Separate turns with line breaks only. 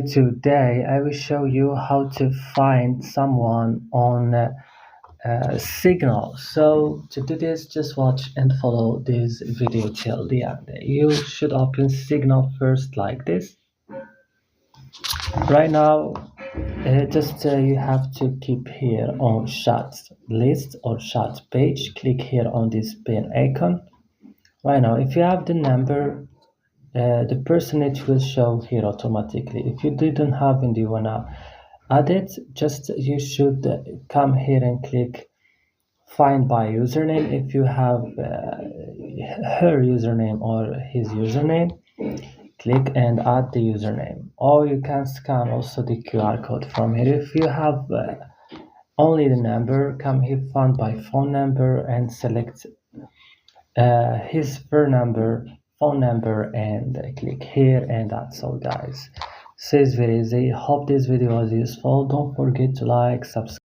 Today, I will show you how to find someone on Signal. So, to do this, just watch and follow this video till the end. You should open Signal first, like this. Right now, you have to keep here on chat list or chat page. Click here on this pen icon. Right now, if you have the number, the percentage will show here automatically. If you didn't have and you wanna add it, just you should come here and click find by username. If you have her username or his username, click and add the username, or you can scan also the QR code from here. If you have only the number, come here find by phone number and select his phone number and click here, and that's all guys. So it's very easy. Hope this video was useful. Don't forget to like, subscribe.